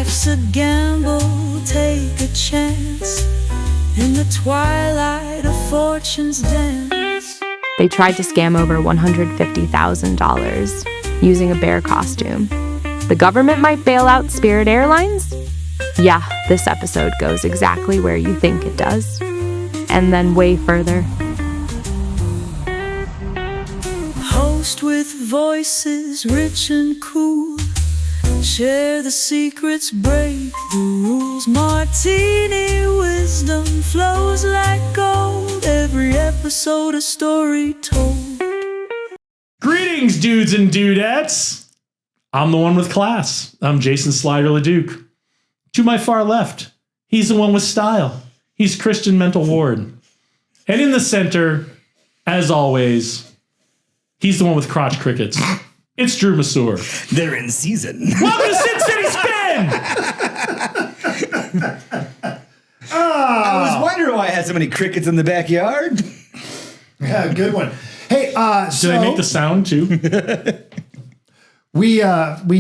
Life's a gamble, take a chance. In the twilight of fortune's dance. They tried to scam over $150,000 using a bear costume. The government might bail out Spirit Airlines? Yeah, this episode goes exactly where you think it does. And then way further. Host with voices rich and cool. Share the secrets, break the rules. Martini wisdom flows like gold. Every episode a story told. Greetings, dudes and dudettes. I'm the one with class. I'm Jason Slider LeDuc. To my far left, he's the one with style. He's Christian Mental Ward. And in the center, as always, he's the one with crotch crickets. It's Drew Masur. They're in season. Welcome to Sin City Spin! I was wondering why I had so many crickets in the backyard. Yeah, good one. Hey, Did I make the sound too? we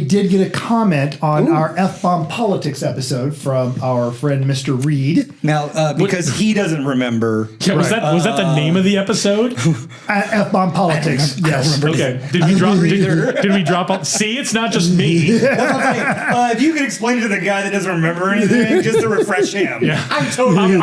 did get a comment on our F-bomb politics episode from our friend Mr. Reed. Now, because he doesn't remember. Yeah, was that the name of the episode? F-bomb politics. Yes. Okay. Did we drop off? See, it's not just me. If you could explain it to the guy that doesn't remember anything, just to refresh him. Yeah. I'm totally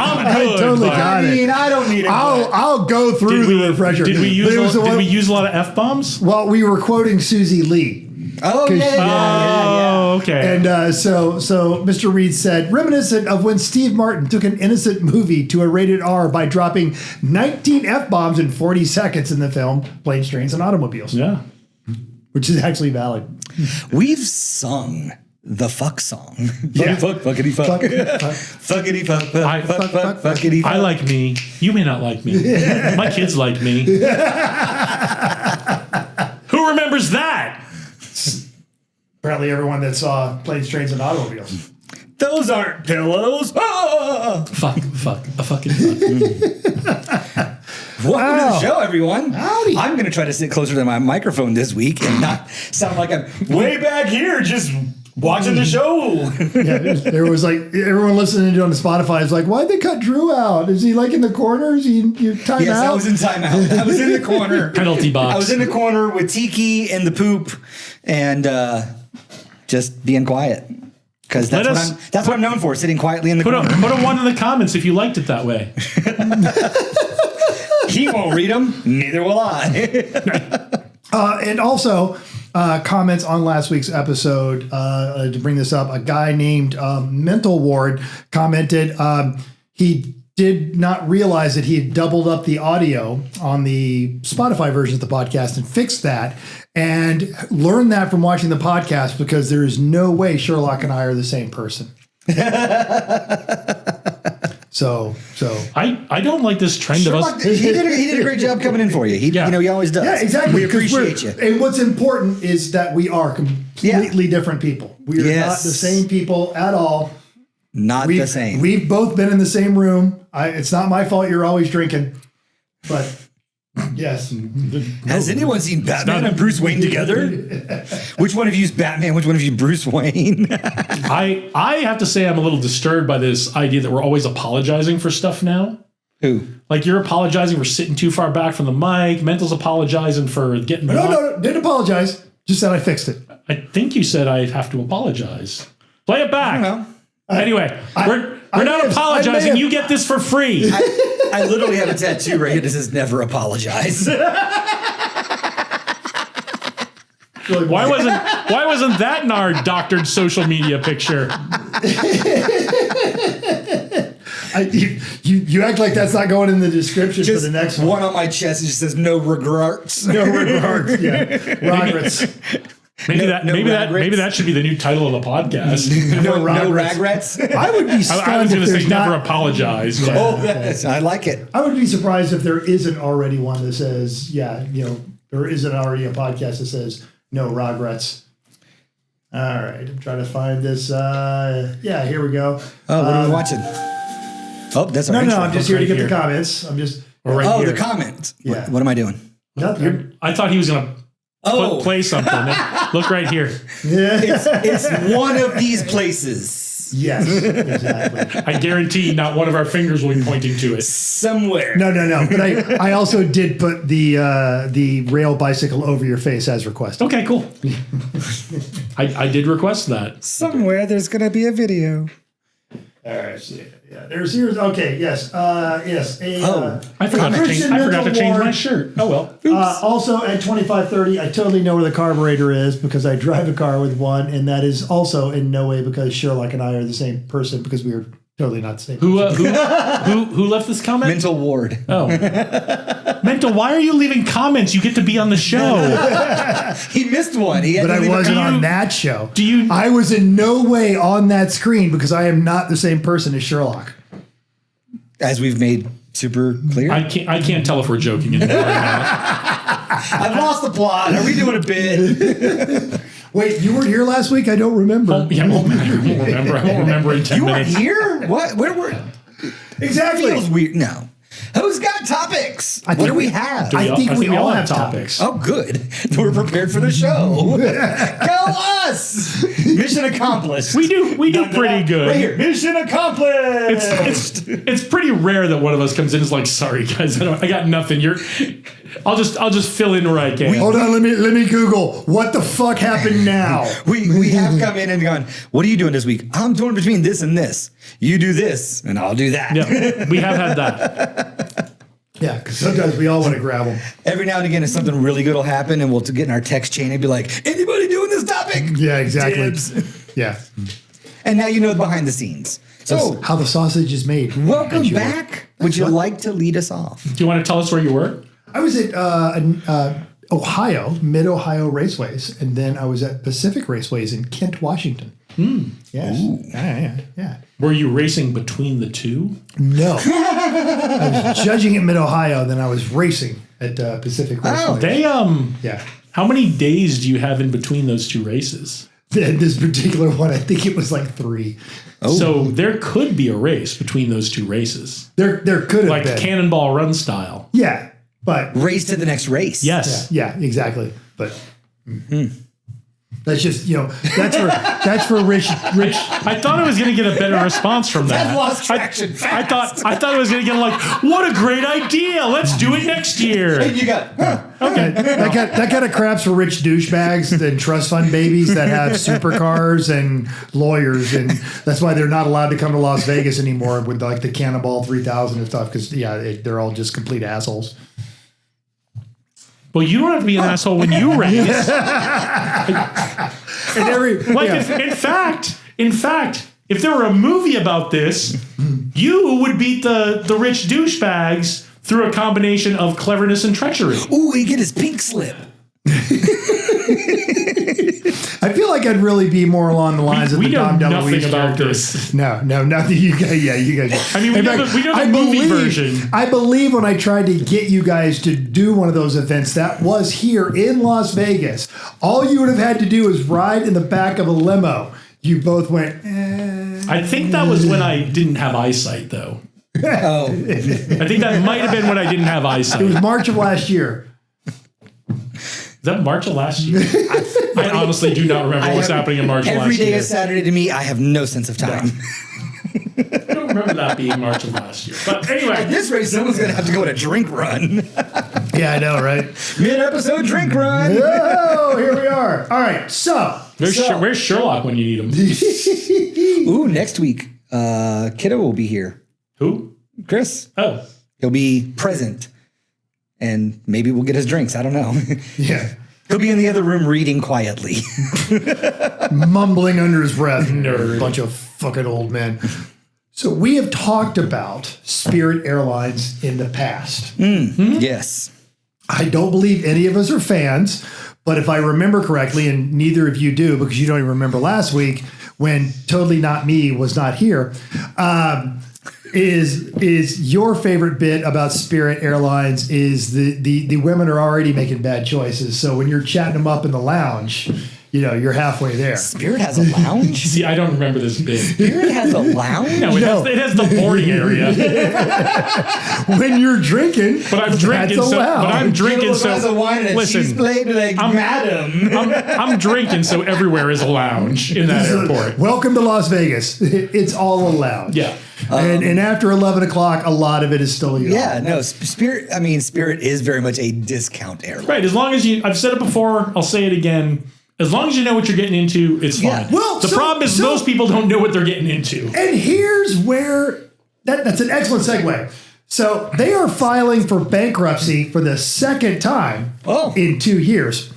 got it. I don't need it. I'll go through the refresher. Did we use a lot of F-bombs? Well, we were quoting Susie Lee. Oh, yeah. Okay. And so Mr. Reed said, reminiscent of when Steve Martin took an innocent movie to a rated R by dropping 19 F-bombs in 40 seconds in the film Planes, Trains, and Automobiles. Yeah. Which is actually valid. We've sung the fuck song. Yeah. Fuckity fuck. Fuckity fuck. Fuckity fuck. I like me. You may not like me. My kids like me. Who remembers that? Apparently everyone that saw Planes, Trains, and Automobiles. Those aren't pillows. Ah! Fuck. Welcome to the show, everyone. Howdy. I'm going to try to sit closer to my microphone this week and not sound like I'm way back here just watching the show. Yeah, there was like everyone listening to it on Spotify is like, why'd they cut Drew out? Is he like in the corner? Is he in your timeout? Yes, I was in timeout. I was in the corner. Penalty box. I was in the corner with Tiki and the poop and just being quiet. Because that's what I'm known for, sitting quietly in the corner. Put a 1 in the comments if you liked it that way. He won't read them. Neither will I. And also, comments on last week's episode, to bring this up, a guy named Mental Ward commented he did not realize that he had doubled up the audio on the Spotify version of the podcast and fixed that, and learned that from watching the podcast because there is no way Sherlock and I are the same person. So I don't like this trend Sherlock, of us. he did a great job coming in for you. He always does. Yeah, exactly. We appreciate you. And what's important is that we are completely different people. We are not the same people at all. Not the same. We've both been in the same room. It's not my fault you're always drinking, but yes. Has anyone seen Batman and Bruce Wayne together? Which one of you is Batman? Which one of you is Bruce Wayne? I have to say I'm a little disturbed by this idea that we're always apologizing for stuff now. Who? Like you're apologizing for sitting too far back from the mic. Mental's apologizing for getting. No, didn't apologize. Just said I fixed it. I think you said I have to apologize. Play it back. I don't know. Anyway, we're not apologizing. You get this for free. I literally have a tattoo right here that says "Never apologize." Why wasn't that in our doctored social media picture? You act like that's not going in the description just for the next one. On my chest, it just says "No regrets." No regrets. Yeah, regrets. Maybe that should be the new title of the podcast. No regrets. I would be stunned I was going to say not, never apologize. But. Oh, I like it. I would be surprised if there isn't already one that says, there isn't already a podcast that says no regrets. All right, I'm trying to find this. Here we go. Oh, what are we watching? Oh, that's our intro. No, I'm just here to get the comments. I'm just here. The comments. Yeah. What am I doing? Nothing. I thought he was going to Play something. Look right here. It's one of these places. Yes, exactly. I guarantee not one of our fingers will be pointing to it. Somewhere. No. But I also did put the rail bicycle over your face as requested. Okay, cool. I did request that. Somewhere there's going to be a video. All right. Yeah. Here's okay. Yes. Yes. I forgot to change my shirt. Oh well. Also at 2530, I totally know where the carburetor is because I drive a car with one, and that is also in no way because Sherlock and I are the same person because we are totally not the same. Who left this comment? Mental ward. Oh, Mental. Why are you leaving comments? You get to be on the show. He missed one. But I wasn't on that show. Do you? I was in no way on that screen because I am not the same person as Sherlock. As we've made super clear. I can't tell if we're joking anymore. I've lost the plot. Are we doing a bit? Wait, you weren't here last week? I don't remember. I won't remember in 10 You weren't minutes. here? What? Where were? Exactly. Feels weird. No. Who's got topics? What do we have? I think we all have topics. Oh, good. We're prepared for the show. Go us! Mission accomplished. We do pretty good. Right here. Mission accomplished. It's pretty rare that one of us comes in and is like, sorry guys, I got nothing. I'll just fill in where I can. Hold on, let me Google what the fuck happened now. We have come in and gone, what are you doing this week? I'm torn between this and this. You do this and I'll do that. Yeah, we have had that. Yeah, because sometimes we all want to grab them. Every now and again, if something really good will happen, and we'll get in our text chain and be like, anybody doing this topic? Yeah, exactly. Dibs. Yeah. And now you know behind the scenes. So, how the sausage is made. welcome back. Would you like to lead us off? Do you want to tell us where you were? I was at Ohio, Mid-Ohio Raceways, and then I was at Pacific Raceways in Kent, Washington. Yes. Yeah. Were you racing between the two? No. I was judging at Mid-Ohio, then I was racing at Pacific Raceways. They Yeah. How many days do you have in between those two races? This particular one, I think it was like 3. So there could be a race between those two races. There could have Like been. Cannonball Run style. Yeah, but Race to the next race. Yes. yeah, exactly. But that's just that's for rich. I thought I was going to get a better response from that. I've lost traction I thought I was going to get like, what a great idea. Let's do it next year. And you got, That kind of crap's for rich douchebags and trust fund babies that have supercars and lawyers, and that's why they're not allowed to come to Las Vegas anymore with like the Cannonball 3000 and stuff because they're all just complete assholes. Well, you don't have to be an asshole when you race. In fact, if there were a movie about this, you would beat the rich douchebags through a combination of cleverness and treachery. ooh, he get his pink slip. I feel like I'd really be more along the lines of We the know Dom nothing DeLuise about character. this. No, nothing. You guys. I mean, we know the movie version. I believe when I tried to get you guys to do one of those events, that was here in Las Vegas. All you would have had to do is ride in the back of a limo. You both went. I think that was when I didn't have eyesight, though. Oh, I think that might have been when I didn't have eyesight. It was March of last year. Is that March of last year? I honestly do not remember what was happening in March of last every day year. is Saturday to me. I have no sense of time. I don't remember that being March of last year. But anyway. At this rate, someone's going to have to go on a drink run. Yeah, I know, right? Mid-episode drink run. Oh, here we are. All right, so Where's Sherlock when you need him? Ooh, next week, Kiddo will be here. Who? Chris. Oh. He'll be present. And maybe we'll get his drinks. I don't know. yeah, He'll be in the other room reading quietly. mumbling under his breath. Nerd. Bunch of fucking old men. So we have talked about Spirit Airlines in the past. Yes. I don't believe any of us are fans, but if I remember correctly, and neither of you do because you don't even remember last week when Totally Not Me was not here, is your favorite bit about Spirit Airlines is the women are already making bad choices. So when you're chatting them up in the lounge, you're halfway there. Spirit has a lounge? See, I don't remember this bit. Spirit has a lounge? No, it has the boarding area. When you're drinking, But I'm drinking, that's so allowed. but I'm drinking, so Glass of wine and a cheese listen. plate, like, madam. I'm drinking, so everywhere is a lounge in that airport. Welcome to Las Vegas. It's all allowed. Yeah. And after 11 o'clock, a lot of it is still illegal. Yeah, no, Spirit is very much a discount airline. Right. As long as I've said it before, I'll say it again. As long as you know what you're getting into, it's Yeah. fine. Well, the so- problem is so- most people don't know what they're getting into. And here's where that's an excellent segue. So they are filing for bankruptcy for the second time in 2 years.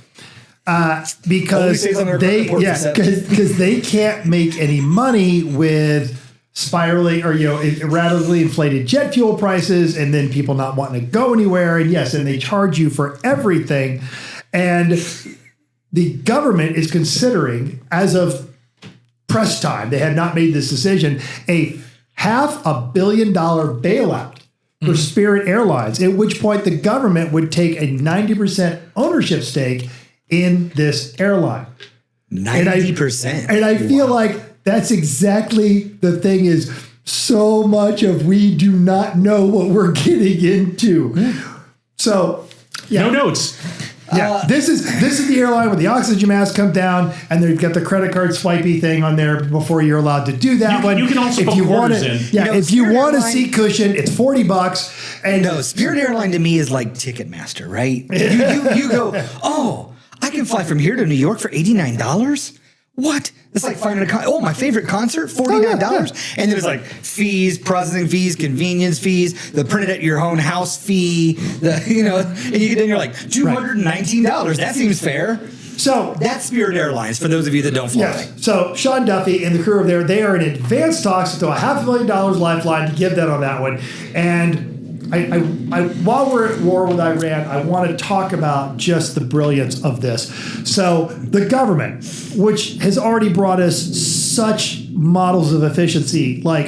Because stays on their report for 7. because they can't make any money with spiraling or radically inflated jet fuel prices, and then people not wanting to go anywhere, and they charge you for everything, and the government is considering, as of press time, they have not made this decision, a $500 million bailout for Spirit Airlines, at which point the government would take a 90% ownership stake in this airline. 90%. And I feel like that's exactly the thing is so much of we do not know what we're getting into. So, No notes. yeah, this is the airline where the oxygen mask come down, and they've got the credit card swipey thing on there before you're allowed to do that. You can also put quarters in. Yeah, if you Spirit want a Airline- seat cushion, it's $40. And No, Spirit Airline to me is like Ticketmaster, right? You go, oh, I can fly from here to New York for $89? What? It's like finding my favorite concert, $49. And then it's like fees, processing fees, convenience fees, the printed at your own house fee, and you're like $219. That seems fair. so That's Spirit Airlines for those of you that don't fly. yes. So Sean Duffy and the crew over there, they are in advanced talks to a $500,000 lifeline to give that on that one. And I while we're at war with Iran, I want to talk about just the brilliance of this. So the government, which has already brought us such models of efficiency like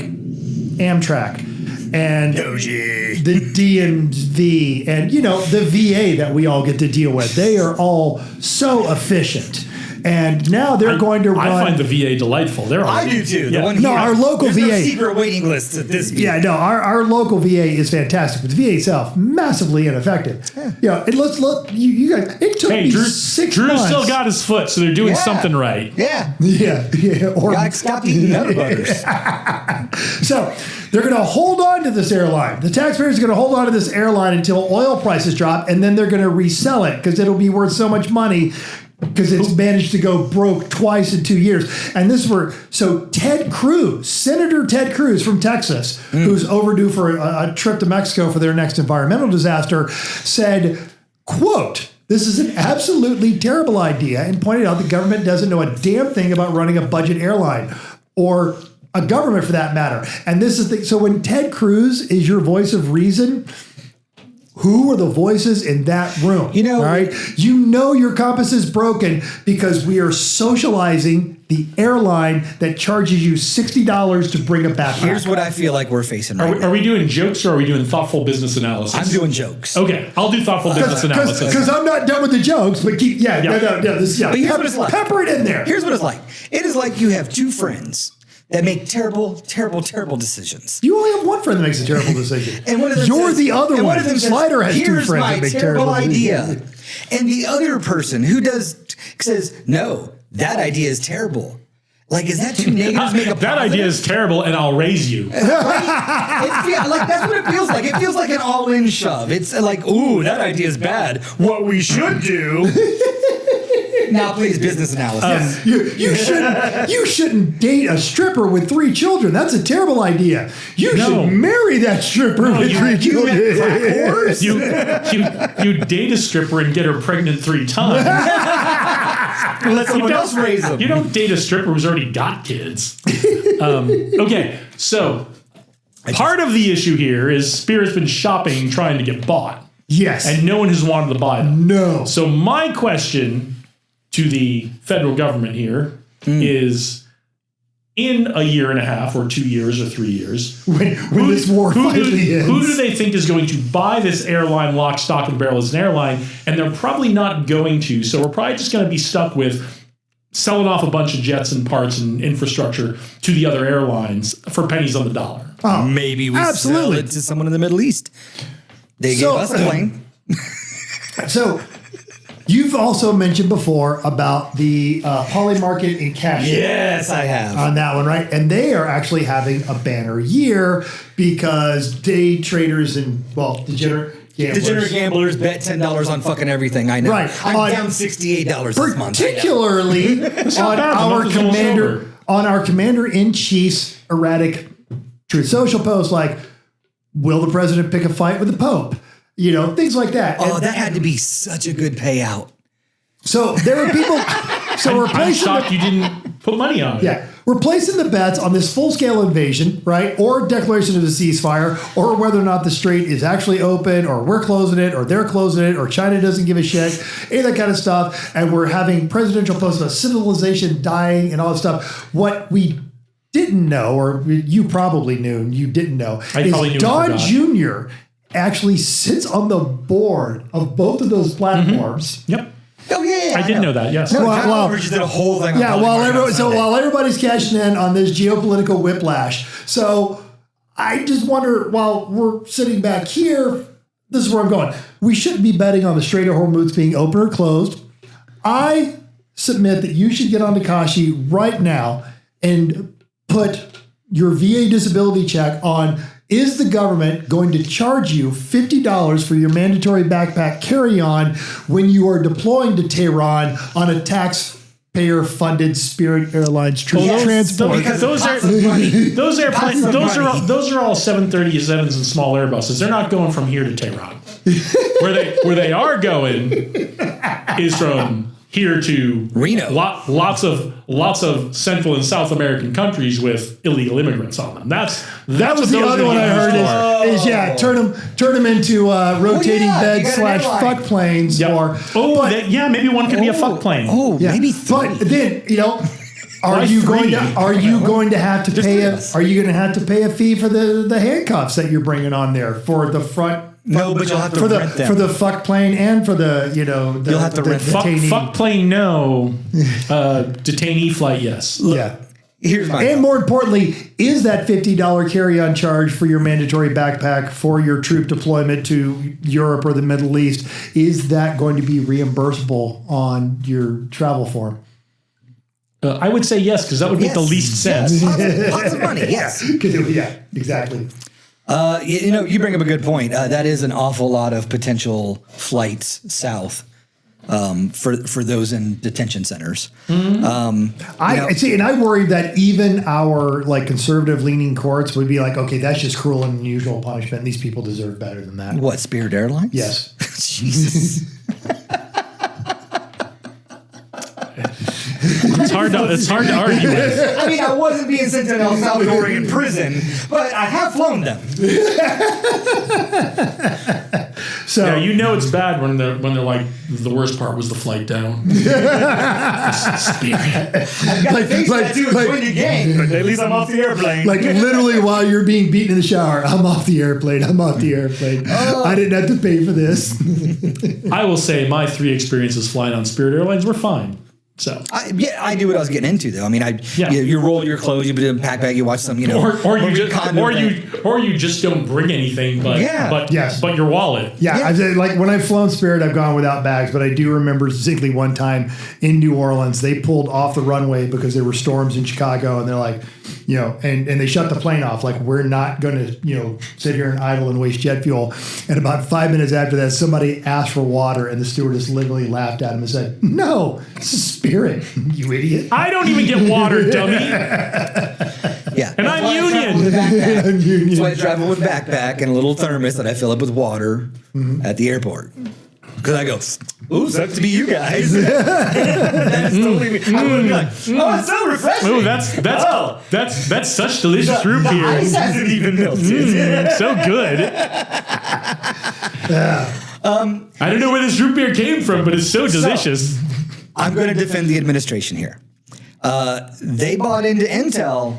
Amtrak and the DMV and the VA that we all get to deal with, they are all so efficient. And now they're going to run. I find the VA delightful. They're all I do too. The Yeah. one No, here, our local there's no VA. secret waiting lists at this. Yeah, no, our local VA is fantastic, but the VA itself massively ineffective. Yeah, and let's look. You guys, it took Hey, me Drew 6 Drew months. still got his foot, so they're doing something right. Yeah. Yeah. Or Gotta stop eating nut butters. so they're going to hold on to this airline. The taxpayers are going to hold on to this airline until oil prices drop, and then they're going to resell it because it'll be worth so much money. Because it's managed to go broke twice in 2 years. And so Ted Cruz, Senator Ted Cruz from Texas, who's overdue for a trip to Mexico for their next environmental disaster, said, quote, "This is an absolutely terrible idea," and pointed out the government doesn't know a damn thing about running a budget airline or a government for that matter. And this is so when Ted Cruz is your voice of reason, who are the voices in that room? All right. Your compass is broken because we are socializing the airline that charges you $60 to bring it back. Here's what I feel like we're facing right now. Are we doing jokes or are we doing thoughtful business analysis? I'm doing jokes. Okay, I'll do thoughtful business analysis. Because I'm not done with the jokes, but keep no. But here's what it's like. Pepper it in there. Here's what it's like. It is like you have two friends that make terrible, terrible, terrible decisions. You only have one friend that makes a terrible decision. And one of them You're says- the other and one. of them says, Slider has two "Here's friends my that make terrible terrible idea." decisions. And the other person who says, "No, that idea is terrible." Like, is that two negatives make a positive? That idea is terrible, and I'll raise you. Like, that's what it feels like. It feels like an all-in shove. It's like, ooh, that idea is bad. What we should do. Now, please, business analysis. You shouldn't date a stripper with 3 children. That's a terrible idea. You should marry that stripper with 3 children. You date a stripper and get her pregnant 3 times. Let someone else raise them. You don't date a stripper who's already got kids. Okay, so part of the issue here is Spirit's been shopping trying to get bought. Yes. And no one has wanted to buy them. No. So my question to the federal government here is, in a year and a half or 2 years or 3 years, when this war finally ends. Who do they think is going to buy this airline lock, stock, and barrel as an airline? And they're probably not going to. So we're probably just going to be stuck with selling off a bunch of jets and parts and infrastructure to the other airlines for pennies on the dollar. Oh, Maybe we absolutely. sell it to someone in the Middle East. They gave us a plane. So you've also mentioned before about the Poly Market in Cash. Yes, I have. On that one, right? And they are actually having a banner year because day traders and, degenerate gamblers bet $10 on fucking everything. I know. Right. I'm down $68 this month. Particularly on our commander-in-chief's erratic Truth Social post, like, will the president pick a fight with the Pope? You know, things like that. Oh, that had to be such a good payout. So there are people. So we're I'm placing. shocked you didn't put money on it. Yeah, we're placing the bets on this full-scale invasion, right? Or declaration of a ceasefire, or whether or not the strait is actually open, or we're closing it, or they're closing it, or China doesn't give a shit, any of that kind of stuff. And we're having presidential posts about civilization dying and all that stuff. What we didn't know, or you probably knew, and you didn't know, is Don Jr. actually sits on the board of both of those platforms. Mm-hmm. Yep. Oh yeah, I did know that. Yes. No, well, just did a whole thing. Yeah, while everybody's cashing in on this geopolitical whiplash, so I just wonder, while we're sitting back here, this is where I'm going. We shouldn't be betting on the Strait of Hormuz being open or closed. I submit that you should get on Takashi right now and put your VA disability check on. Is the government going to charge you $50 for your mandatory backpack carry-on when you are deploying to Tehran on a taxpayer-funded Spirit Airlines transport? Because those airplanes, those are all 737s and small Airbuses. They're not going from here to Tehran. Where they are going is from here to Reno. Lots of Central and South American countries with illegal immigrants on them. That was the other one I heard is turn them into rotating beds / fuck planes. Yep. Maybe one could be a fuck plane. Maybe three. But then, are you going to have to pay a fee for the handcuffs that you're bringing on there for the front? No, but you'll have to rent them. For the fuck plane and for the, you'll have to rent fuck plane, no. Detainee flight, yes. Yeah. Here's my and more importantly, is that $50 carry-on charge for your mandatory backpack for your troop deployment to Europe or the Middle East, is that going to be reimbursable on your travel form? I would say yes, because that would make the least sense. Lots of money, yes. Yeah, exactly. You bring up a good point. That is an awful lot of potential flights south for those in detention centers. Mm-hmm. I see, and I worry that even our conservative leaning courts would be like, okay, that's just cruel and unusual punishment. And these people deserve better than that. What, Spirit Airlines? Yes. Jesus. It's hard to argue with. I mean, I wasn't being sent to an El Salvadorian prison, but I have flown them. So it's bad when they're like, the worst part was the flight down. I've got to face that too. It's when you gang, but at least I'm off the airplane. Like literally while you're being beaten in the shower, I'm off the airplane. I didn't have to pay for this. I will say my 3 experiences flying on Spirit Airlines were fine. So I knew what I was getting into though. I mean, you roll your clothes, you put it in a backpack, you watch some, or you just don't bring anything, but your wallet. Yeah. I've said, when I've flown Spirit, I've gone without bags, but I do remember distinctly one time in New Orleans, they pulled off the runway because there were storms in Chicago, and they're like, and they shut the plane off. Like, we're not going to, sit here and idle and waste jet fuel. And about 5 minutes after that, somebody asked for water, and the stewardess literally laughed at him and said, "No, this is Spirit, you idiot. I don't even get water, dummy." Yeah. And I'm union. That's why I travel with a backpack and a little thermos that I fill up with water at the airport. Because I go, ooh, sucks to be you guys. That's totally me. I would be like, oh, it's so refreshing. Ooh, that's such delicious root beer. The ice hasn't even melted. So good. I don't know where this root beer came from, but it's so delicious. I'm going to defend the administration here. They bought into Intel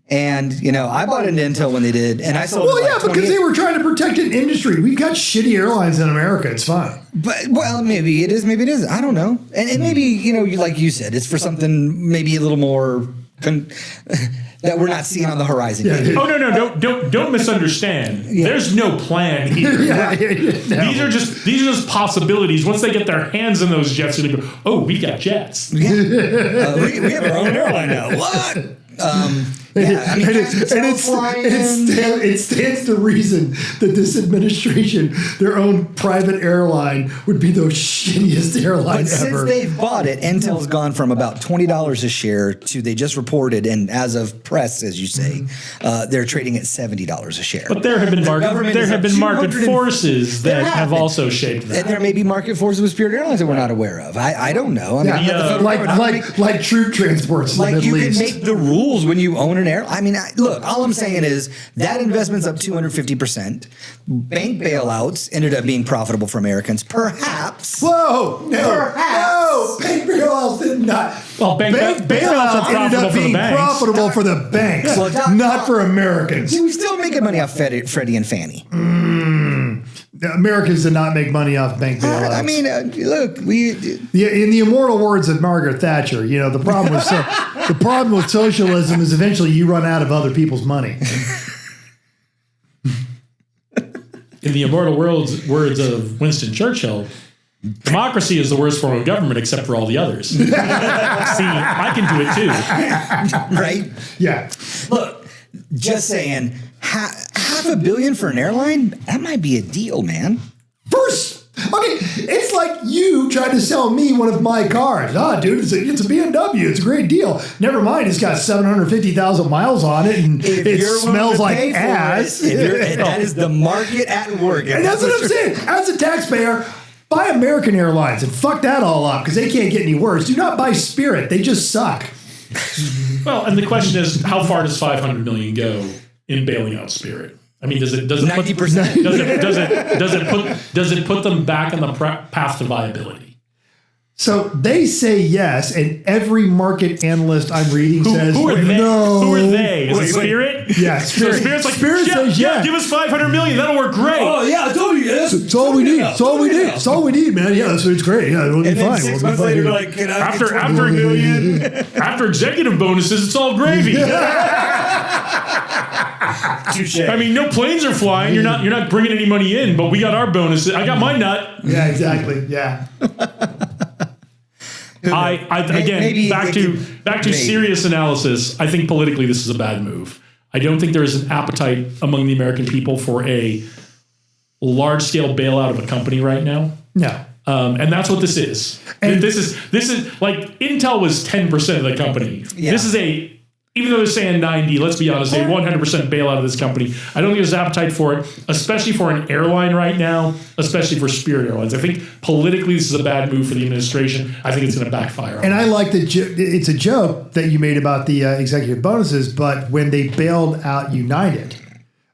And, I bought into Intel when they did. And I sold Well, it yeah, like because 28 they were trying to protect an industry. We've got shitty airlines in America. It's fine. But, well, maybe it is, maybe it isn't. I don't know. And maybe, like you said, it's for something maybe a little more that we're not seeing on the horizon. Yeah. Oh no! Don't misunderstand. There's no plan here. No. These are just possibilities. Once they get their hands in those jets, they go, "Oh, we got jets." We have our own airline now. What? It stands to reason that this administration, their own private airline, would be the shittiest airline But ever. since they've bought it, Intel's gone from about $20 a share to they just reported, and as of press, as you say, they're trading at $70 a share. But there have been government is up market 200 forces that There have been. also shaped that. And there may be market forces with Spirit Airlines that we're not aware of. I don't know. I mean, Yeah, let the federal government like troop transports in the like Middle you East. can make the rules when you own an airline. I mean, look, all I'm saying is that investment's up 250%. Bank bailouts ended up being profitable for Americans. Perhaps. Whoa! No! Perhaps. No! Bank bailouts did not. Well, bank bailouts are ended profitable up for the being banks. profitable for the banks, Well, not for Americans. See, we still making money off Freddie and Fannie. Americans did not make money off bank bailouts. I mean, look, Yeah, in the immortal words of Margaret Thatcher, the problem with the problem with socialism is eventually you run out of other people's money. In the immortal words of Winston Churchill, democracy is the worst form of government except for all the others. See, I can do it too. right? Yeah. Look, just saying, half $500 million for an airline? That might be a deal, man. It's like you tried to sell me one of my cars. Dude, it's a BMW. It's a great deal. Never mind, it's got 750,000 miles on it, and it smells like ass. That is the market at work. And that's what I'm saying. As a taxpayer, buy American Airlines and fuck that all up because they can't get any worse. Do not buy Spirit. They just suck. Well, and the question is, how far does 500 million go in bailing out Spirit? I mean, does it 90%. does it put them back on the path to viability? So they say yes, and every market analyst I'm reading says who are they? no. Who are they? Is it Spirit? Yeah, Spirit. So Spirit's like, Spirit says yeah, yes. give us 500 million. That'll work great. Oh, yeah, I told you yes. It's all we need. It's all we need. It's all we need, man. Yeah, so it's great. Yeah, it'll be And then fine. 6 We'll be months later, fine. like, can I get 20 After million? after executive bonuses, it's all gravy. Touche. I mean, no planes are flying. You're not bringing any money in, but we got our bonuses. I got my nut. Yeah, exactly. Yeah. Again, back to serious analysis. I think politically this is a bad move. I don't think there is an appetite among the American people for a large scale bailout of a company right now. No. And that's what this is. And this is like Intel was 10% of the company. Yeah. This is even though they're saying 90, let's be honest, a 100% bailout of this company. I don't think there's appetite for it, especially for an airline right now, especially for Spirit Airlines. I think politically this is a bad move for the administration. I think it's going to backfire. And I like that it's a joke that you made about the executive bonuses, but when they bailed out United,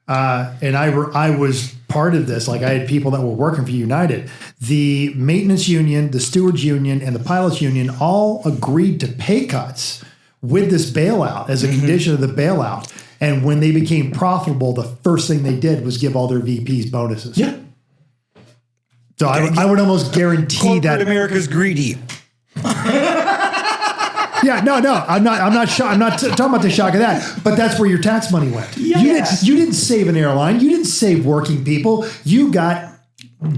and I was part of this, like I had people that were working for United, the maintenance union, the stewards union, and the pilots union all agreed to pay cuts with this bailout as a condition of the bailout. And when they became profitable, the first thing they did was give all their VPs bonuses. Yeah. So I would almost guarantee Corporate that America's greedy. Yeah, no, I'm not talking about the shock of that, but that's where your tax money went. Yes. You didn't save an airline. You didn't save working people. You got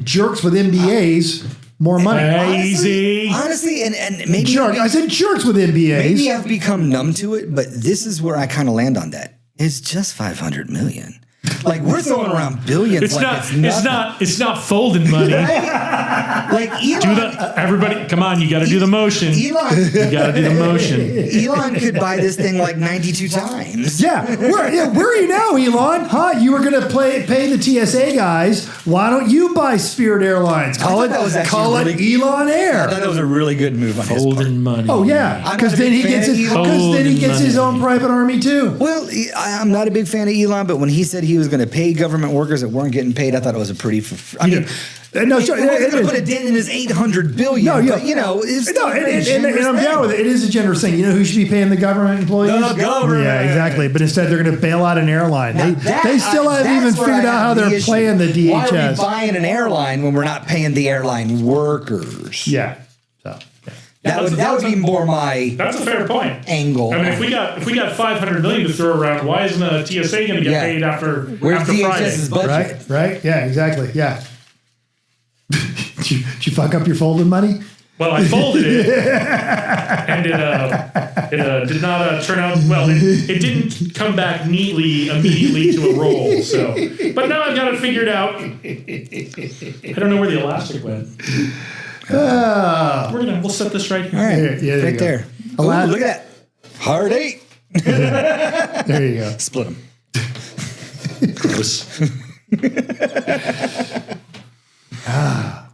jerks with MBAs more money. Easy. Honestly, and maybe Jerk. I said jerks with maybe MBAs. I've become numb to it, but this is where I kind of land on that. It's just 500 million. Like we're throwing around billions. It's not folding money. Like Elon, Everybody, come on, you got to do the motion. You got to do the motion. Elon could buy this thing like 92 times. Where are you now, Elon? Huh? You were going to pay the TSA guys. Why don't you buy Spirit Airlines? Call it Elon Air. I thought that was a really good move on his part. Folding money. Oh yeah, because then he gets his own private army too. Well, I'm not a big fan of Elon, but when he said he he was going to pay government workers that weren't getting paid. I thought it was a pretty. I mean, no, sure, it was going to put a dent in his $800 billion. No, yeah. but, you know, it's and I'm down with it. It is a generous thing. You know who should be paying the government employees? The government. Yeah, exactly. But instead, they're going to bail out an airline. They still haven't even figured out how they're playing the DHS. Why are we buying an airline when we're not paying the airline workers? Yeah. So. That would be more my. That's a fair point. Angle. I mean, if we got $500 million to throw around, why isn't the TSA going to get paid after DHS's Friday? budget? Right. Yeah. Exactly. Yeah. Did you fuck up your folded money? Well, I folded it, and it did not turn out well. It didn't come back neatly immediately to a roll. So, but now I've got it figured out. I don't know where the elastic went. We'll set this right here. All right, yeah, right there. Ooh, look at that. Hard 8. There you go. Split them. Gross.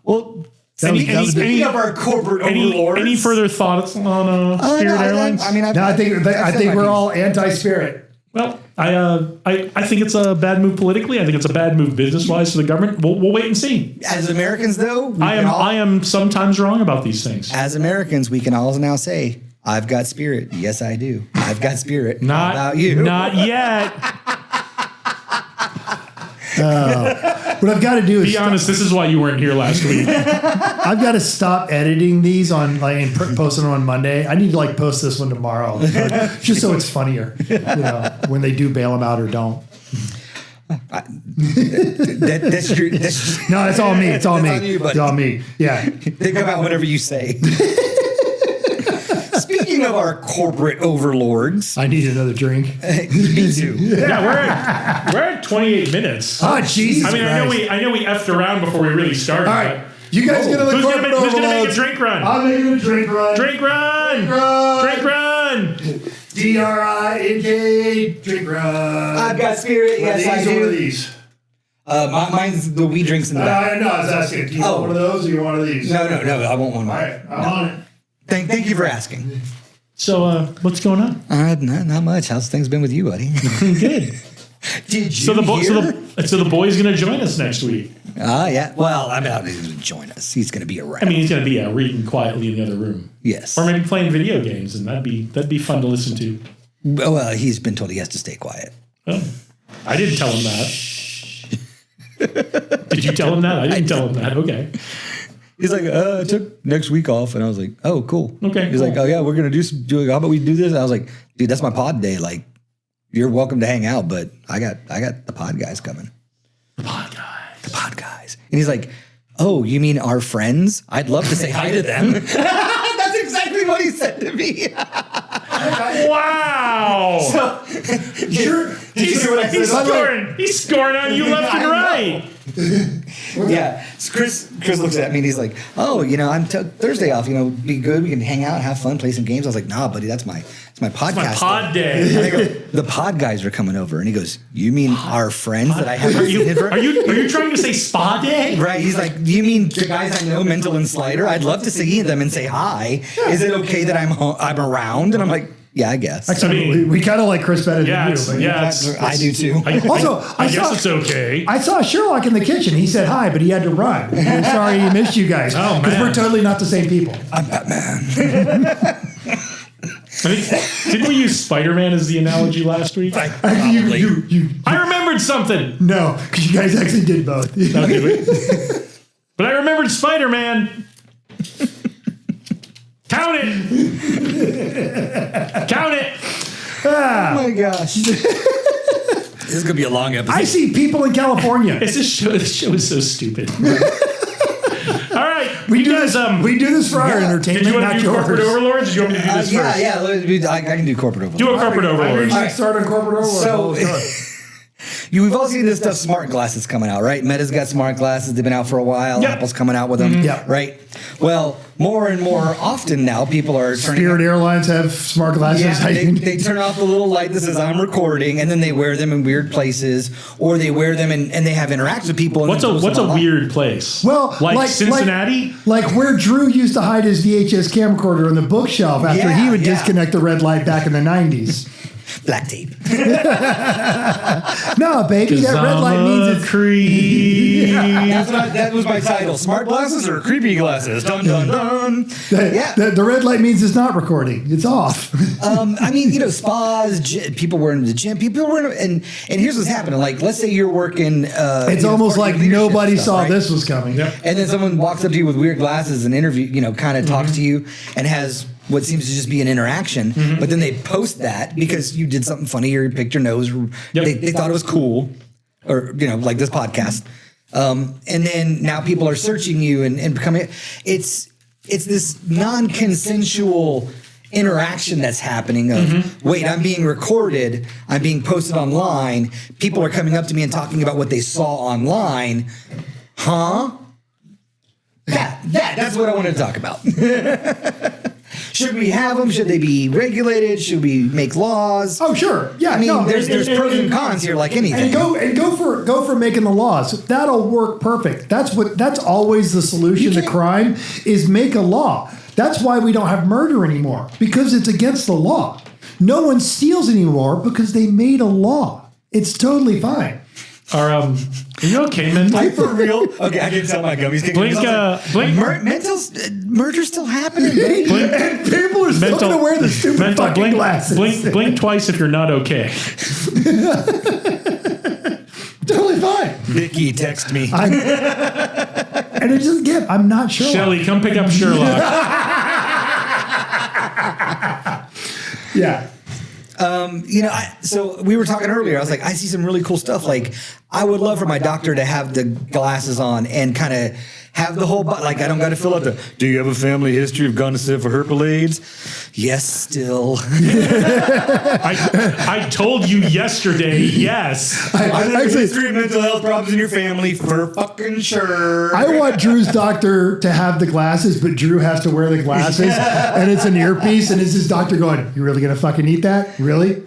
Well, Speaking of our corporate overlords. Any further thoughts on Spirit Airlines? I think we're all anti-Spirit. Well, I think it's a bad move politically. I think it's a bad move business-wise for the government. We'll wait and see. As Americans, though, I am sometimes wrong about these things. As Americans, we can all now say, "I've got Spirit." Yes, I do. I've got Spirit. Not about you. Not yet. What I've got to do is be honest. This is why you weren't here last week. I've got to stop editing these on and posting them on Monday. I need to post this one tomorrow, just so it's funnier. When they do bail them out or don't. That's true. No, it's all me. It's all me. It's all me. Yeah. They come out whatever you say. Speaking of our corporate overlords, I need another drink. Me too. Yeah, we're at 28 minutes. Oh, Jesus! I mean, I know we effed around before we really started. All right, you guys get on the corporate overlords. Who's gonna make a drink run? I'm making a drink run. Drink run. Drink run. Drink run. DRINK. Drink run. I've got Spirit. Yes, I do. What are these? Mine's the wee drinks in the back. No, I was asking. Do you want one of those or you want one of these? No. I want one. All right, I'm on it. Thank you for asking. So, what's going on? Not much. How's things been with you, buddy? Good. Did you so the boy's going to join us next week. Yeah. Well, I mean, he's going to join us. He's going to be around. I mean, he's going to be reading quietly in the other room. Yes. Or maybe playing video games, and that'd be fun to listen to. Well, he's been told he has to stay quiet. Oh, I didn't tell him that. Did you tell him that? I didn't tell him that. Okay. He's like, I took next week off. And I was like, oh, cool. Okay. He's like, oh, yeah, we're going to how about we do this? And I was like, dude, that's my pod day. Like, you're welcome to hang out, but I got the pod guys coming. The pod guys. And he's like, oh, you mean our friends? I'd love to say hi to them. That's exactly what he said to me. Wow. So, he's scoring on you left and right. Yeah. So Chris looks at me and he's like, oh, I'm Thursday off, be good. We can hang out, have fun, play some games. I was like, nah, buddy, it's my podcast. My pod day. And I go, the pod guys are coming over. And he goes, you mean our friends that I haven't seen? Are you trying to say spa day? Right. He's like, do you mean the guys I know, Mental and Slider? I'd love to see them and say hi. Is it okay that I'm around? And I'm like, yeah, I guess. Actually, we kind of like Chris better than you. I do too. I guess it's okay. I saw Sherlock in the kitchen. He said hi, but he had to run. I'm sorry he missed you guys. Oh, because we're totally not the same people. I'm Batman. Didn't we use Spider-Man as the analogy last week? I remembered something. No, because you guys actually did both. But I remembered Spider-Man. Count it. Count it. Oh my gosh. This is going to be a long episode. I see people in California. This show is so stupid. All right. We do this for our entertainment, Did you want not to do yours. corporate overlords? Or do you want me to do this first? Yeah. I can do corporate overlords. Do a corporate overlord. Start on corporate overlords. So, we've all seen this stuff, smart glasses coming out, right? Meta's got smart glasses. They've been out for a while. Yep. Apple's coming out with them, right? Well, more and more often now, people are turning... Spirit Airlines have smart glasses. Yeah, they turn off the little light that says I'm recording, and then they wear them in weird places, or they wear them and they have interactions with people. What's a weird place? Well, like Cincinnati? Like where Drew used to hide his VHS camcorder on the bookshelf after he would disconnect the red light back in the 90s. Black tape. No, baby, that red light means it's creep. That was my title. Smart glasses or creepy glasses? Dun, dun, dun. Yeah. the red light means it's not recording. It's off. I mean, spas, people were in the gym. People were and here's what's happening. Like, let's say you're working. It's almost like nobody saw this was coming. Yep. And then someone walks up to you with weird glasses and interview, kind of talks to you and has what seems to just be an interaction. But then they post that because you did something funny or you picked your nose. Or they thought it was cool, or like this podcast. And then now people are searching you and becoming. It's this non-consensual interaction that's happening of wait, I'm being recorded, I'm being posted online, people are coming up to me and talking about what they saw online. That's what I want to talk about. Should we have them? Should they be regulated? Should we make laws? Oh, sure. Yeah. I mean, there's pros and cons here, like anything. And go for making the laws. That'll work perfect. That's always the solution to crime is make a law. That's why we don't have murder anymore, because it's against the law. No one steals anymore because they made a law. It's totally fine. Are you okay, man? For real? Okay, I can tell my gummies. Blink. Murder's still happening, baby. And people are still going to wear the stupid fucking glasses. Blink twice if you're not okay. Totally fine. Vicky, text me. And it just I'm not sure. Shelly, come pick up Sherlock. Yeah. So we were talking earlier. I was like, I see some really cool stuff. Like, I would love for my doctor to have the glasses on and kind of have the whole, like, I don't got to fill out do you have a family history of gonorrhea for herpes? Yes, still. I told you yesterday, yes. I have a history of mental health problems in your family for fucking sure. I want Drew's doctor to have the glasses, but Drew has to wear the glasses, and it's an earpiece, and it's his doctor going, "You really gonna fucking eat that? Really?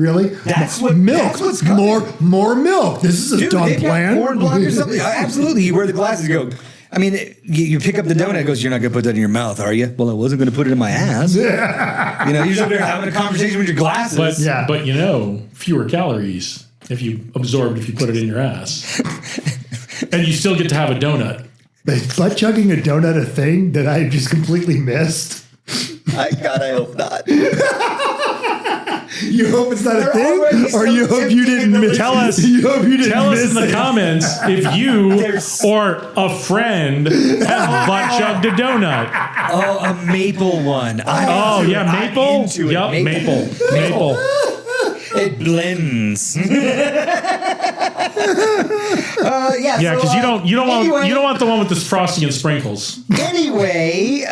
That's milk. That's what's coming. More milk. This is a dumb plan." Corn block or something. Absolutely, you wear the glasses. You go. I mean, you pick up the donut. It goes, "You're not going to put that in your mouth, are you?" Well, I wasn't going to put it in my ass. You're up there having a conversation with your glasses. But fewer calories if you put it in your ass, and you still get to have a donut. Is butt chugging a donut a thing that I just completely missed? I hope not. You hope it's not a thing, or you hope you didn't miss? Tell us. You hope you didn't Tell us miss in the comments if you or a friend have butt chugged a donut. Oh, a maple one. Maple. Yep, maple. It blends. Because you don't want the one with the frosting and sprinkles. Anyway,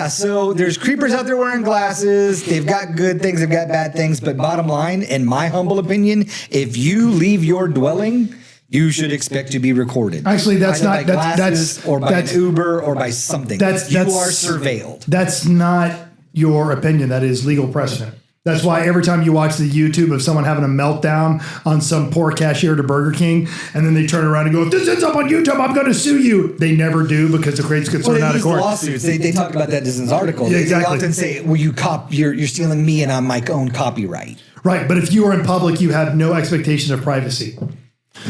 so there's creepers out there wearing glasses. They've got good things, they've got bad things, but bottom line, in my humble opinion, if you leave your dwelling, you should expect to be recorded. Actually, that's either not by glasses or by an Uber or by something. You are surveilled. That's not your opinion. That is legal precedent. That's why every time you watch the YouTube of someone having a meltdown on some poor cashier at a Burger King, and then they turn around and go, "If this ends up on YouTube, I'm going to sue you." They never do because it creates concern out of court. Lawsuits. They talked about that in this article. Yeah, exactly. They often say, "Well, you're stealing me, and I'm my own copyright." Right, but if you are in public, you have no expectation of privacy.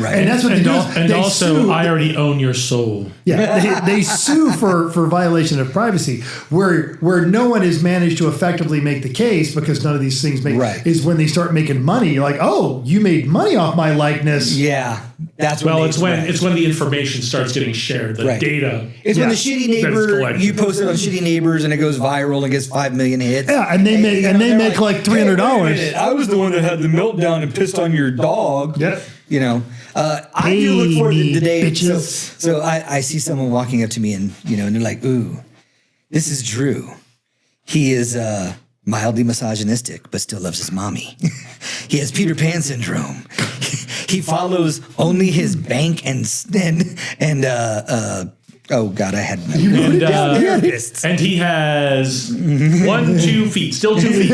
Right, and that's what they do. And also, I already own your soul. Yeah, they sue for violation of privacy, where no one has managed to effectively make the case because none of these things is when they start making money. You're like, "Oh, you made money off my likeness." Yeah, that's it's when the information starts getting shared, the data. It's when the shitty neighbor you post it on Shitty Neighbors and it goes viral and gets 5 million hits. Yeah, and they make like $300. Hey, I was the one that had the meltdown and pissed on your dog. Yep. I do look forward to today. Bitches. So I see someone walking up to me and they're like, "Ooh, this is Drew. He is mildly misogynistic, but still loves his mommy. He has Peter Pan syndrome. He follows only his bank and oh God, I had therapists. And he has 2 feet, still 2 feet.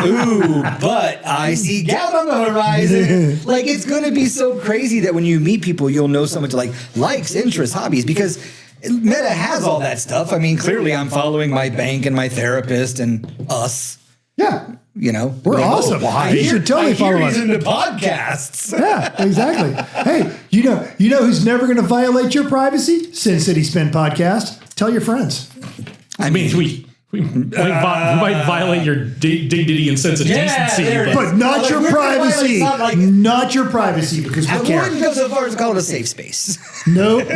Ooh, but I see gout on the horizon. Like, it's going to be so crazy that when you meet people, you'll know so much likes, interests, hobbies, because Meta has all that stuff. I mean, clearly I'm following my bank and my therapist and us. Yeah. We're awesome. You should totally follow us. He's into podcasts. Yeah, exactly. Hey, you know who's never going to violate your privacy? Sin City Spin Podcast. Tell your friends. I mean, we might violate your dignity and sense of decency, but not your privacy. Not your privacy, because we care. I wouldn't go so far as to call it a safe space. Nope.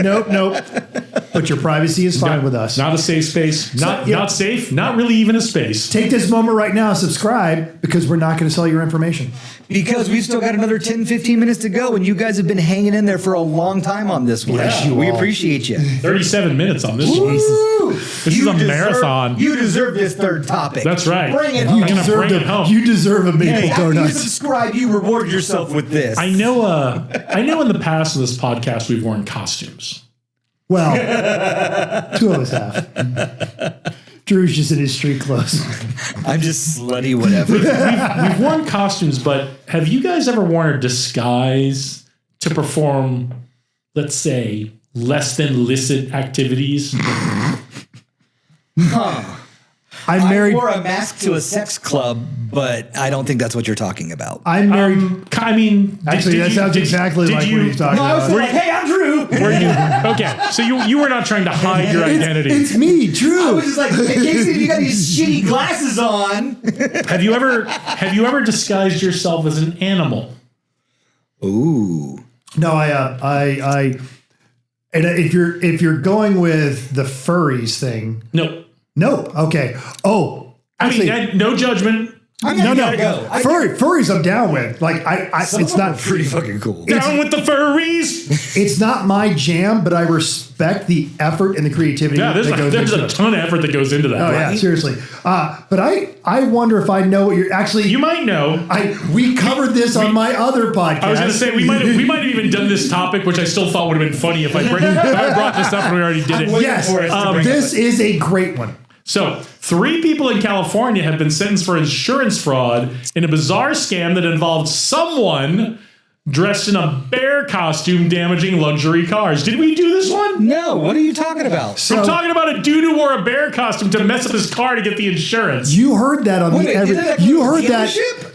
But your privacy is fine with us. Not a safe space. Not safe. Not really even a space. Take this moment right now, subscribe, because we're not going to sell your information. Because we've still got another 10, 15 minutes to go, and you guys have been hanging in there for a long time on this one. Yes, we all. appreciate you. 37 minutes on this one. This is a marathon. You deserve this third topic. That's right. Bring it I'm home. going to bring it home. You deserve a maple After you donut. subscribe, you reward yourself with this. I know in the past of this podcast we've worn costumes. Well, two of us have. Drew's just in his street clothes. I'm just slutty whatever. We've worn costumes, but have you guys ever worn a disguise to perform, let's say, less than licit activities? I'm married. I wore a mask to a sex club, but I don't think that's what you're talking about. I'm married. Actually, that sounds exactly like what he's talking I was about. like, hey, I'm Drew. Were you okay? So you were not trying to hide your identity. It's me, Drew. I was just like, in case you got these shitty glasses on. Have you ever disguised yourself as an animal? Ooh. No, I and if you're going with the furries thing, No. okay. Oh, actually, I mean, no judgment. no. Go. Furries, I'm down with. Like, it's not pretty fucking cool. Down with the furries. It's not my jam, but I respect the effort and the creativity. Yeah, there's into a it. ton of effort that goes into that. Oh yeah, seriously. But I wonder if I know what you're actually. You might know. We covered this on my other podcast. I was going to say we might have even done this topic, which I still thought would have been funny if I brought this up and we already did it. Yes, this is a great one. So, 3 people in California have been sentenced for insurance fraud in a bizarre scam that involved someone dressed in a bear costume damaging luxury cars. Did we do this one? No, what are you talking about? I'm talking about a dude who wore a bear costume to mess up his car to get the insurance. You heard that on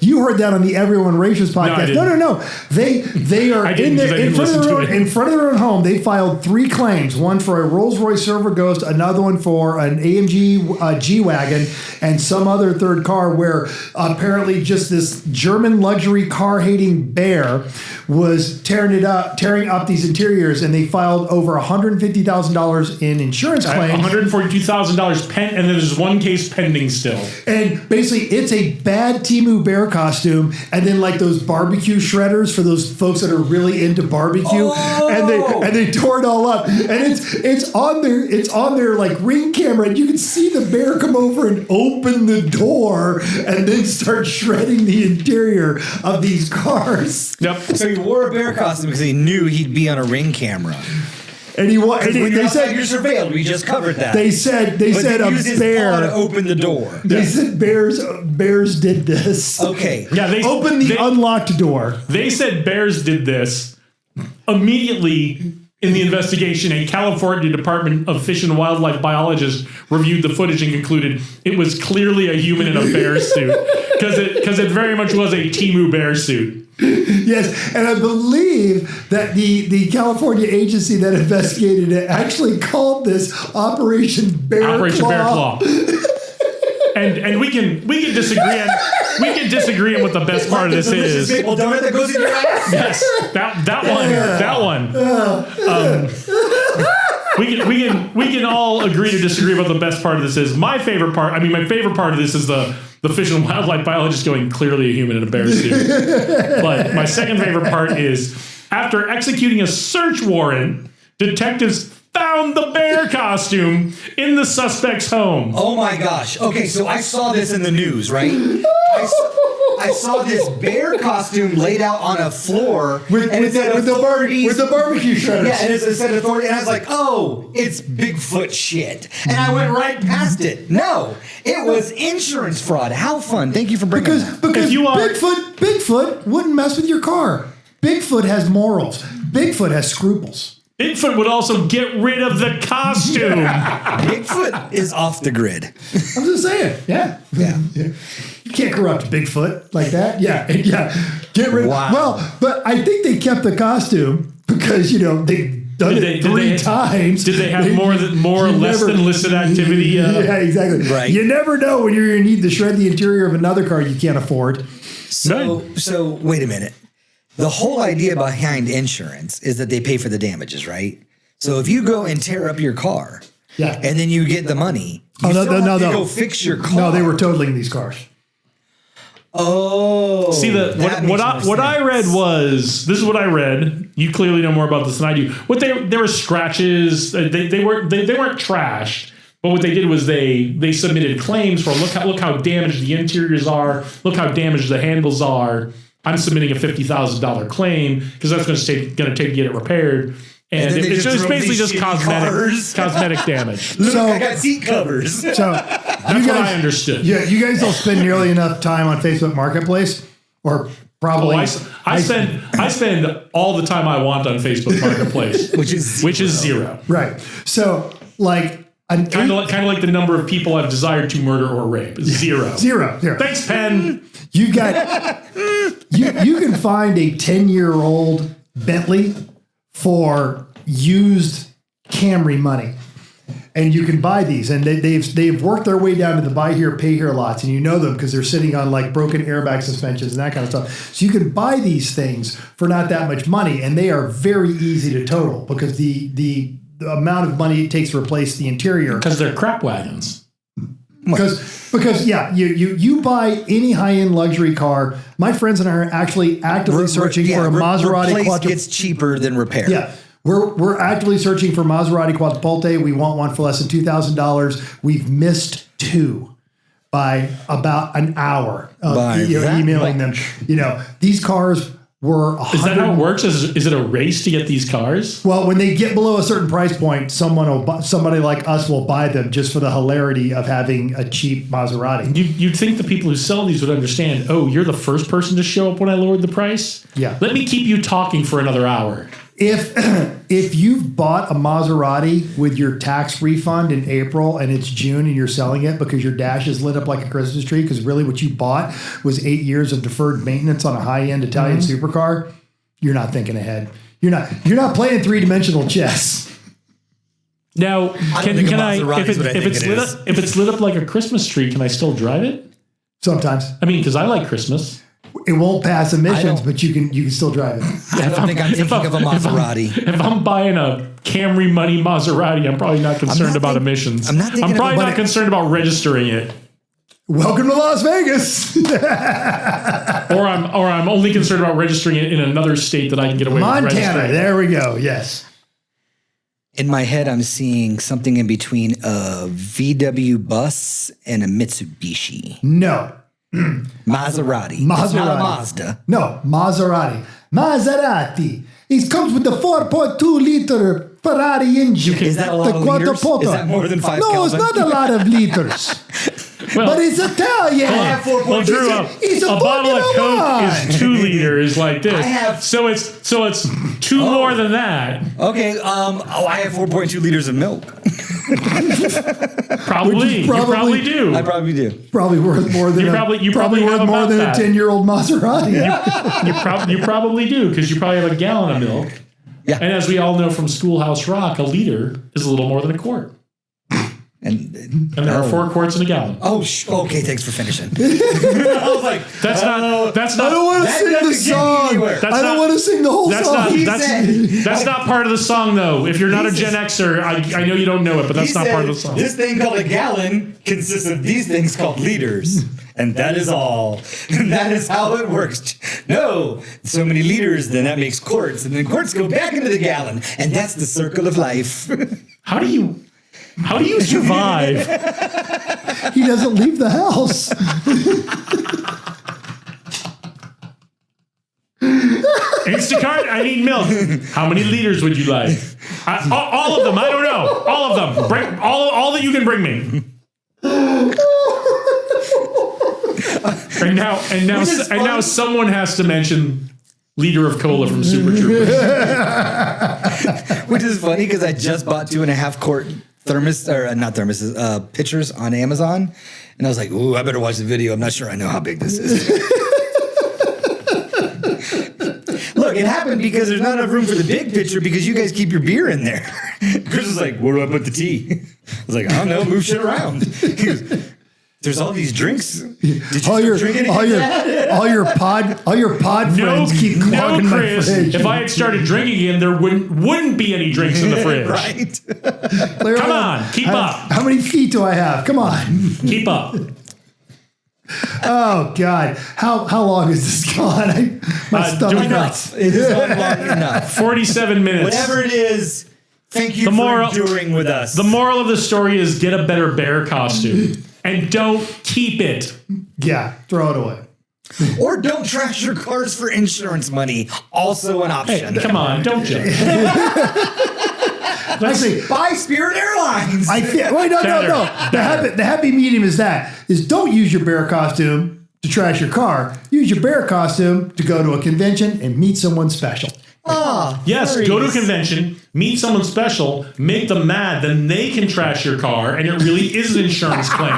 you heard that on the Everyone Races podcast. No. They are in front of their own home. They filed 3 claims: one for a Rolls-Royce Silver Ghost, another one for an AMG G-Wagon, and some other third car where apparently just this German luxury car hating bear was tearing up these interiors, and they filed over $150,000 in insurance claims. $142,000 and then there's one case pending still. And basically, it's a bad Temu bear costume, and then like those barbecue shredders for those folks that are really into barbecue, and they tore it all up, and it's on their like ring camera, and you can see the bear come over and open the door, and then start shredding the interior of these cars. Yep. So he wore a bear costume because he knew he'd be on a ring camera. And they said you're surveilled. We just covered that. They said a bear to open the door. They said bears did this. Okay. Yeah, they opened the unlocked door. They said bears did this. Immediately in the investigation, a California Department of Fish and Wildlife biologist reviewed the footage and concluded it was clearly a human in a bear suit because it very much was a Temu bear suit. Yes, and I believe that the California agency that investigated it actually called this Operation Bear Claw. And we can disagree on what the best part of this is. Maple donut that goes in your ass. Yes, that one. We can all agree to disagree about the best part of this is. My favorite part of this is the Fish and Wildlife biologist going clearly a human in a bear suit. But my second favorite part is after executing a search warrant, detectives found the bear costume in the suspect's home. Oh my gosh. Okay, so I saw this in the news, right? I saw this bear costume laid out on a floor with the barbecue shredders. Yeah, and it said authority, and I was like, oh, it's Bigfoot shit. And I went right past it. No, it was insurance fraud. How fun. Thank you for bringing that. Because Bigfoot wouldn't mess with your car. Bigfoot has morals. Bigfoot has scruples. Bigfoot would also get rid of the costume. Bigfoot is off the grid. I'm just saying. Yeah. You can't corrupt Bigfoot like that. Yeah. Get rid. Wow. Well, but I think they kept the costume because they've done it three times. Did they have more or less than illicit activity? Yeah, exactly. Right. You never know when you're going to need to shred the interior of another car you can't afford. So wait a minute. The whole idea behind insurance is that they pay for the damages, right? So if you go and tear up your car, and then you get the money, you still have to go fix your car. No, they were totaling these cars. Oh, see what I read was this is what I read. You clearly know more about this than I do. There were scratches. They weren't trashed. But what they did was they submitted claims for look how damaged the interiors are. Look how damaged the handles are. I'm submitting a $50,000 claim because that's going to take to get it repaired. And it's basically just cosmetic damage. Look, I got seat covers. So that's what I understood. Yeah, you guys don't spend nearly enough time on Facebook Marketplace, or probably. I spend all the time I want on Facebook Marketplace, which is zero. Right. So like. Kind of like the number of people I've desired to murder or rape. Zero. Thanks, Penn. You got you can find a 10-year-old Bentley for used Camry money. And you can buy these, and they've worked their way down to the buy here, pay here lots, and you know them because they're sitting on like broken airbag suspensions and that kind of stuff. So you can buy these things for not that much money, and they are very easy to total because the amount of money it takes to replace the interior. Because they're crap wagons. Because you buy any high-end luxury car. My friends and I are actually actively searching for a Maserati Replace gets cheaper than repair. Yeah. We're actively searching for Maserati Quattroporte. We want one for less than $2,000. We've missed two by about an hour of emailing them. These cars were. Is that how it works? Is it a race to get these cars? Well, when they get below a certain price point, somebody like us will buy them just for the hilarity of having a cheap Maserati. You'd think the people who sell these would understand. Oh, you're the first person to show up when I lowered the price. Yeah. Let me keep you talking for another hour. If you've bought a Maserati with your tax refund in April and it's June and you're selling it because your dash is lit up like a Christmas tree because really what you bought was 8 years of deferred maintenance on a high-end Italian supercar, you're not thinking ahead. You're not playing three-dimensional chess. Now, if it's lit up like a Christmas tree, can I still drive it? Sometimes. I mean, because I like Christmas. It won't pass emissions, but you can still drive it. I don't think I'm thinking of a Maserati. If I'm buying a Camry money Maserati, I'm probably not concerned about emissions. I'm probably not concerned about registering it. Welcome to Las Vegas. or I'm only concerned about registering it in another state that I can get away with registering. Montana. There we go. Yes. In my head, I'm seeing something in between a VW bus and a Mitsubishi. No. Maserati. It's not a Mazda. No, Maserati. Maserati. It comes with the 4.2 liter Ferrari engine. Is that a lot of liters? Is that more than 5 No, Kelvin? it's not a lot of liters. But it's Italian. Well, Drew, a bottle of Coke is 2 liters like this. So it's 2 more than that. Okay. I have 4.2 liters of milk. Probably. You probably do. I probably do. Probably worth more than you probably worth more than a 10-year-old Maserati. You probably do because you probably have a gallon of milk. Yeah. And as we all know from Schoolhouse Rock, a liter is a little more than a quart. And there are 4 quarts in a gallon. Okay. Thanks for finishing. I was like, that's not. I don't want to sing the song. I don't want to sing the whole song. That's not part of the song, though. If you're not a Gen Xer, I know you don't know it, but that's not part of the song. This thing called a gallon consists of these things called liters. And that is all. And that is how it works. No, so many liters, then that makes quarts. And then quarts go back into the gallon. And that's the circle of life. How do you survive? He doesn't leave the house. Instacart, I need milk. How many liters would you like? All of them. I don't know. All of them. Bring all that you can bring me. And now someone has to mention liter of cola from Super Troopers. Which is funny because I just bought 2.5 quart pitchers on Amazon. And I was like, ooh, I better watch the video. I'm not sure I know how big this is. Look, it happened because there's not enough room for the big pitcher because you guys keep your beer in there. Chris was like, where do I put the tea? I was like, I don't know, move shit around. He goes, there's all these drinks. Did you all your pod friends keep clogging my fridge. If I had started drinking again, there wouldn't be any drinks in the fridge. Right. Come on, keep up. How many feet do I have? Come on. Keep up. Oh God. How long is this gone? My stomach hurts. It is not long enough. 47 minutes. Whatever it is, thank you for enduring with us. The moral of the story is get a better bear costume. And don't keep it. Yeah, throw it away. Or don't trash your cars for insurance money. Also an option. Hey, come on, don't joke. I say, buy Spirit Airlines. No. The happy medium is don't use your bear costume to trash your car. Use your bear costume to go to a convention and meet someone special. Yes, go to a convention, meet someone special, make them mad, then they can trash your car, and it really is an insurance claim.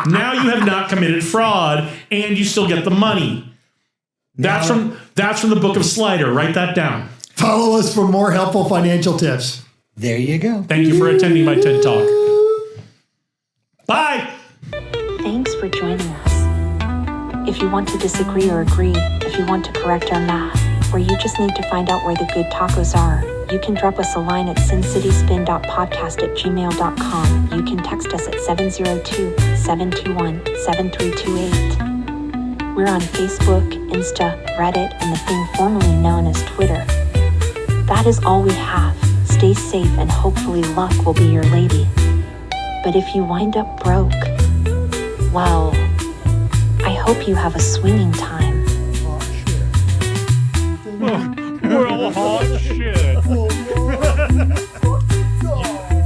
Now you have not committed fraud, and you still get the money. That's from the book of Slider. Write that down. Follow us for more helpful financial tips. There you go. Thank you for attending my TED Talk. Bye. Thanks for joining us. If you want to disagree or agree, if you want to correct our math, or you just need to find out where the good tacos are, you can drop us a line at sincityspin.podcast@gmail.com. You can text us at 702-721-7328. We're on Facebook, Insta, Reddit, and the thing formerly known as Twitter. That is all we have. Stay safe and hopefully luck will be your lady. But if you wind up broke, well, I hope you have a swinging time. Well, hot shit.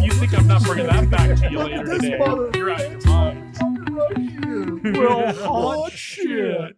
You think I'm not bringing that back to you later today? You're out of your mind. Well, hot